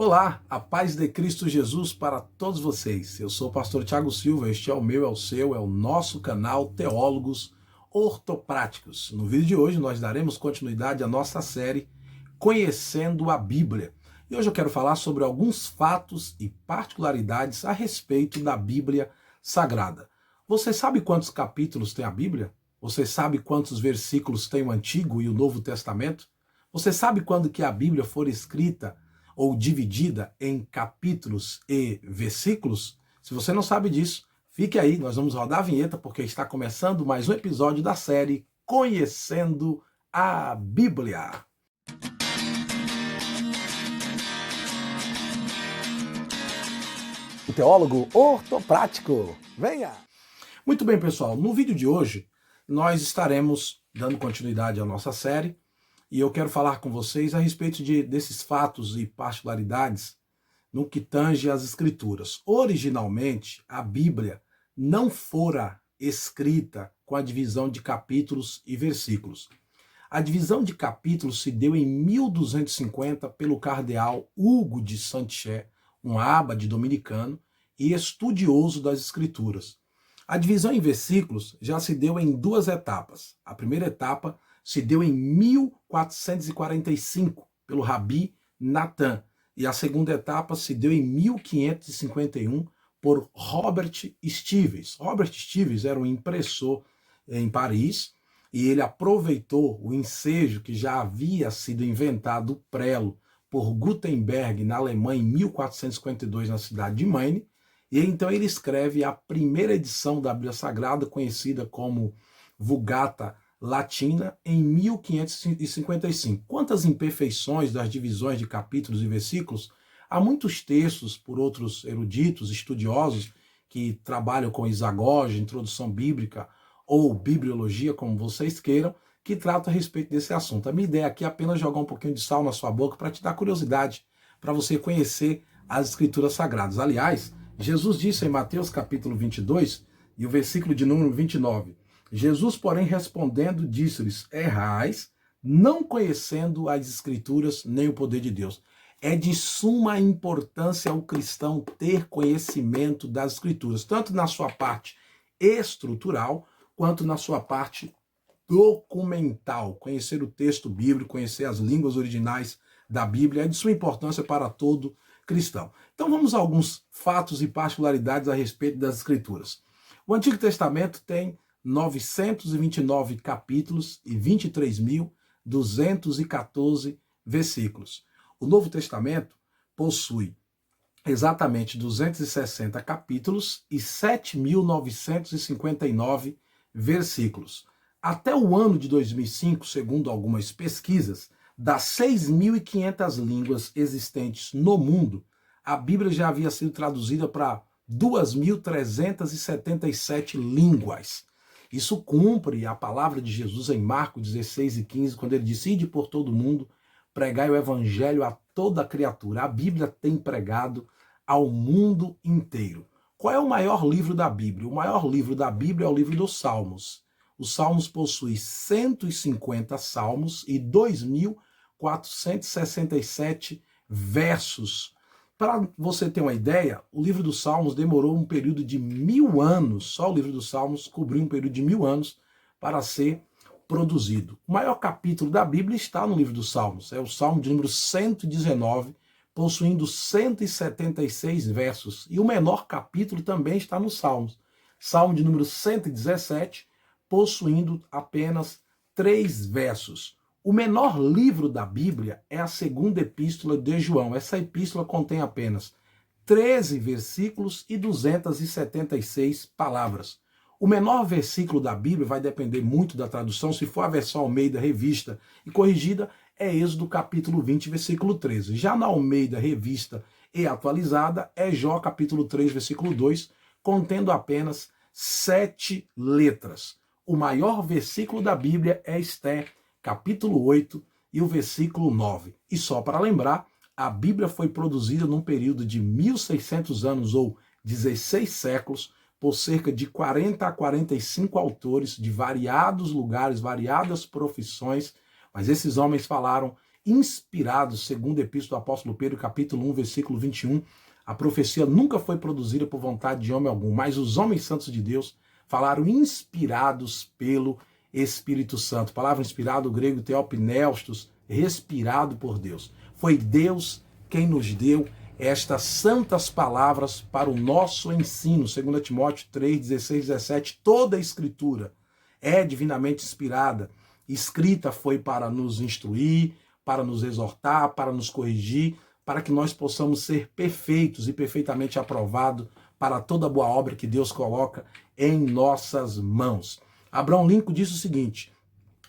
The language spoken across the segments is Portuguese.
Olá, a paz de Cristo Jesus para todos vocês. Eu sou o pastor Thiago Silva, este é o meu, é o seu, é o nosso canal Teólogos Ortopráticos. No vídeo de hoje nós daremos continuidade à nossa série Conhecendo a Bíblia. E hoje eu quero falar sobre alguns fatos e particularidades a respeito da Bíblia Sagrada. Você sabe quantos capítulos tem a Bíblia? Você sabe quantos versículos tem o Antigo e o Novo Testamento? Você sabe quando que a Bíblia foi escrita ou dividida em capítulos e versículos? Se você não sabe disso, fique aí, nós vamos rodar a vinheta porque está começando mais um episódio da série Conhecendo a Bíblia. O teólogo ortoprático, venha! Muito bem, pessoal, no vídeo de hoje nós estaremos dando continuidade à nossa série e eu quero falar com vocês a respeito desses fatos e particularidades no que tange às Escrituras. Originalmente, a Bíblia não fora escrita com a divisão de capítulos e versículos. A divisão de capítulos se deu em 1250 pelo cardeal Hugo de Saint-Ché, um abade dominicano e estudioso das Escrituras. A divisão em versículos já se deu em duas etapas. A primeira etapa se deu em 1445 pelo Rabi Natan e a segunda etapa se deu em 1551 por Robert Stevens. Robert Stevens era um impressor em Paris e ele aproveitou o ensejo que já havia sido inventado, o prelo, por Gutenberg na Alemanha em 1452 na cidade de Maine, e então ele escreve a primeira edição da Bíblia Sagrada, conhecida como Vulgata Latina, em 1555. Quantas imperfeições das divisões de capítulos e versículos! Há muitos textos por outros eruditos, estudiosos, que trabalham com isagogia, introdução bíblica, ou bibliologia, como vocês queiram, que tratam a respeito desse assunto. A minha ideia aqui é apenas jogar um pouquinho de sal na sua boca para te dar curiosidade, para você conhecer as Escrituras Sagradas. Aliás, Jesus disse em Mateus capítulo 22, e o versículo de número 29, Jesus, porém, respondendo, disse-lhes: errais, não conhecendo as Escrituras nem o poder de Deus. É de suma importância ao cristão ter conhecimento das Escrituras, tanto na sua parte estrutural, quanto na sua parte documental. Conhecer o texto bíblico, conhecer as línguas originais da Bíblia é de suma importância para todo cristão. Então vamos a alguns fatos e particularidades a respeito das Escrituras. O Antigo Testamento tem 929 capítulos e 23.214 versículos. O Novo Testamento possui exatamente 260 capítulos e 7.959 versículos. Até o ano de 2005, segundo algumas pesquisas, das 6.500 línguas existentes no mundo, a Bíblia já havia sido traduzida para 2.377 línguas. Isso cumpre a palavra de Jesus em Marcos 16 e 15, quando ele disse: ide por todo mundo, pregai o evangelho a toda criatura. A Bíblia tem pregado ao mundo inteiro. Qual é o maior livro da Bíblia? O maior livro da Bíblia é o livro dos Salmos. Os Salmos possuem 150 salmos e 2.467 versos. Para você ter uma ideia, o livro dos Salmos demorou um período de 1000 anos, só o livro dos Salmos cobriu um período de 1000 anos para ser produzido. O maior capítulo da Bíblia está no livro dos Salmos, é o Salmo de número 119, possuindo 176 versos. E o menor capítulo também está nos Salmos, Salmo de número 117, possuindo apenas 3 versos. O menor livro da Bíblia é a segunda epístola de João. Essa epístola contém apenas 13 versículos e 276 palavras. O menor versículo da Bíblia vai depender muito da tradução. Se for a versão Almeida Revista e Corrigida, é Êxodo capítulo 20, versículo 13. Já na Almeida Revista e Atualizada, é Jó capítulo 3, versículo 2, contendo apenas 7 letras. O maior versículo da Bíblia é Esther, capítulo 8 e o versículo 9. E só para lembrar, a Bíblia foi produzida num período de 1.600 anos ou 16 séculos por cerca de 40 a 45 autores de variados lugares, variadas profissões, mas esses homens falaram inspirados, segundo a Epístola do Apóstolo Pedro, capítulo 1, versículo 21. A profecia nunca foi produzida por vontade de homem algum, mas os homens santos de Deus falaram inspirados pelo Espírito Santo. A palavra inspirado, o grego theopneustos, respirado por Deus. Foi Deus quem nos deu estas santas palavras para o nosso ensino. 2 Timóteo 3, 16, 17, toda a Escritura é divinamente inspirada. Escrita foi para nos instruir, para nos exortar, para nos corrigir, para que nós possamos ser perfeitos e perfeitamente aprovados para toda boa obra que Deus coloca em nossas mãos. Abraham Lincoln disse o seguinte: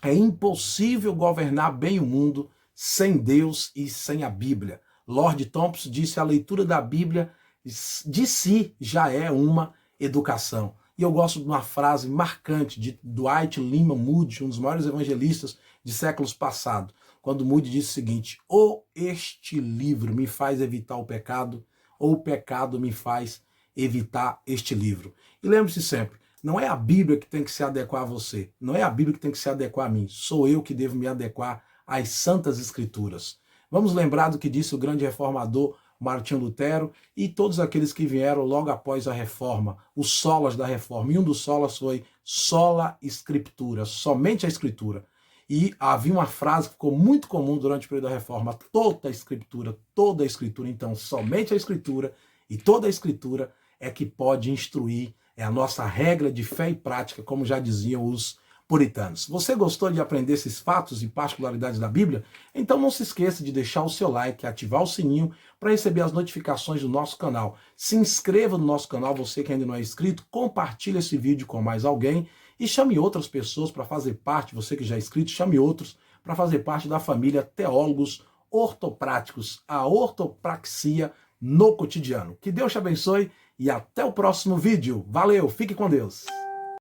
é impossível governar bem o mundo sem Deus e sem a Bíblia. Lord Thompson disse: a leitura da Bíblia de si já é uma educação. E eu gosto de uma frase marcante de Dwight Lyman Moody, um dos maiores evangelistas de séculos passados, quando Moody disse o seguinte: ou este livro me faz evitar o pecado, ou o pecado me faz evitar este livro. E lembre-se sempre, não é a Bíblia que tem que se adequar a você, não é a Bíblia que tem que se adequar a mim, sou eu que devo me adequar às Santas Escrituras. Vamos lembrar do que disse o grande reformador Martinho Lutero e todos aqueles que vieram logo após a reforma, os solas da reforma. E um dos solas foi sola scriptura, somente a Escritura. E havia uma frase que ficou muito comum durante o período da reforma: toda a Escritura, toda a Escritura. Então, somente a Escritura e toda a Escritura é que pode instruir, é a nossa regra de fé e prática, como já diziam os puritanos. Você gostou de aprender esses fatos e particularidades da Bíblia? Então não se esqueça de deixar o seu like, ativar o sininho para receber as notificações do nosso canal. Se inscreva no nosso canal, você que ainda não é inscrito, compartilhe esse vídeo com mais alguém e chame outras pessoas para fazer parte, você que já é inscrito, chame outros para fazer parte da família Teólogos Ortopráticos, a ortopraxia no cotidiano. Que Deus te abençoe e até o próximo vídeo. Valeu, fique com Deus.